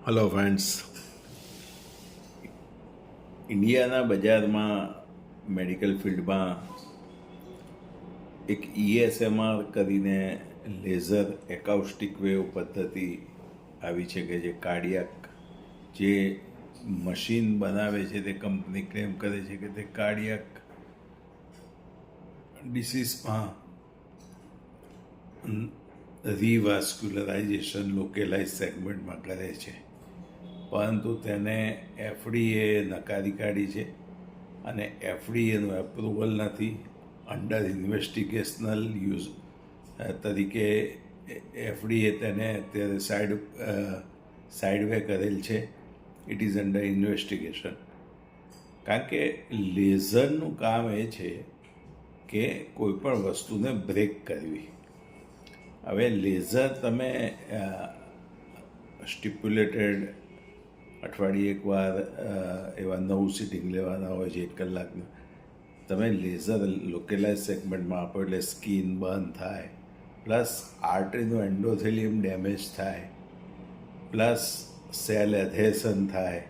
Hello friends, ઇન્ડિયાના બજારમાં medical ફિલ્ડમાં એક ESMR કરીને લેઝર એકાઉસ્ટિક વેવ પદ્ધતિ આવી છે કે જે કાર્ડિયાક જે મશીન બનાવે છે તે કંપની ક્લેમ કરે છે કે તે કાર્ડિયાક ડિસીઝમાં રિવાસ્ક્યુલરાઇઝેશન લોકલાઇઝ સેગમેન્ટમાં કરે છે, પરંતુ તેને FDA નકારી કાઢી છે અને FDAનું એપ્રુવલ નથી. અંડર ઇન્વેસ્ટિગેશનલ યુઝ તરીકે FDA તેને અત્યારે સાઈડ વે કરેલ છે. It is under investigation. કારણ કે લેઝરનું કામ એ છે કે કોઈ પણ વસ્તુને બ્રેક કરવી. હવે લેઝર તમે સ્ટિપ્યુલેટેડ અઠવાડિયે એકવાર એવા 9 સિટિંગ લેવાના હોય છે 1 કલાકના. તમે લેઝર લોકલાઇઝ સેગમેન્ટમાં આપો એટલે સ્કિન બર્ન થાય, પ્લસ આર્ટરીનું એન્ડોથેલિયમ ડેમેજ થાય, પ્લસ સેલ એધેશન થાય.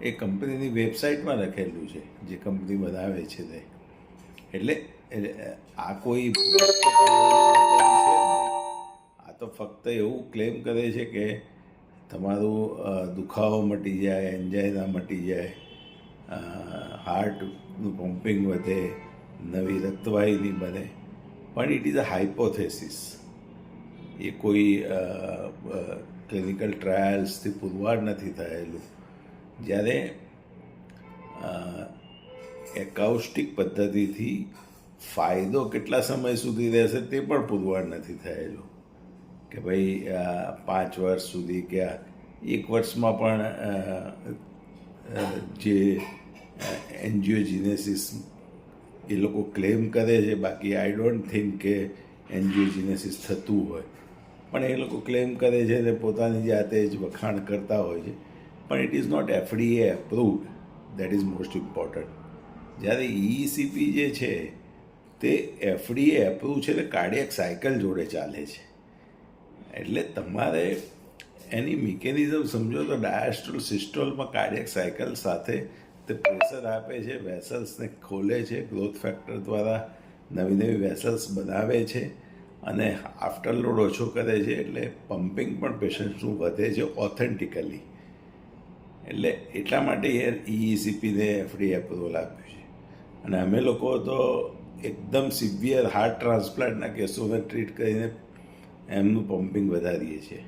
એ કંપનીની વેબસાઇટમાં લખેલું છે, જે કંપની બનાવે છે તે. એટલે આ કોઈ આ તો ફક્ત એવું ક્લેમ કરે છે કે તમારું દુખાવો મટી જાય, એન્જાઇના મટી જાય, હાર્ટનું પમ્પિંગ વધે, નવી રક્તવાહિની બને. પણ ઇટ ઇઝ અ હાઇપોથેસિસ. એ કોઈ ક્લિનિકલ ટ્રાયલ્સથી પુરવાર નથી થયેલું. જ્યારે એકાઉસ્ટિક પદ્ધતિથી ફાયદો કેટલા સમય સુધી રહેશે તે પણ પુરવાર નથી થયેલું. કે ભાઈ 5 વર્ષ સુધી કે 1 વર્ષમાં પણ જે એન્જિયોજીનેસિસ એ લોકો ક્લેમ કરે છે. બાકી આઈ ડોન્ટ થિંક કે એન્જિયોજીનેસિસ થતું હોય, પણ એ લોકો ક્લેમ કરે છે અને પોતાની જાતે જ વખાણ કરતા હોય છે. પણ it is not FDA approved. That is most important. જ્યારે ECP જે છે તે FDA એપ્રુવ છે એટલે કાર્ડિયાક સાયકલ જોડે ચાલે છે. એટલે તમારે એની મિકેનિઝમ સમજો તો ડાયાસ્ટોલ સિસ્ટોલમાં કાર્ડિયાક સાયકલ સાથે તે પ્રેશર આપે છે, વેસલ્સને ખોલે છે, ગ્રોથ ફેક્ટર દ્વારા નવી વેસલ્સ બનાવે છે અને આફ્ટર લોડ ઓછો કરે છે. એટલે પમ્પિંગ પણ પેશન્ટનું વધે છે ઓથેન્ટિકલી. એટલે એટલા માટે ECPને FDA એપ્રુવલ આપ્યું છે. અને અમે લોકો તો એકદમ સિવિયર હાર્ટ ટ્રાન્સપ્લાન્ટના કેસોને ટ્રીટ કરીને એમનું પમ્પિંગ વધારીએ છીએ.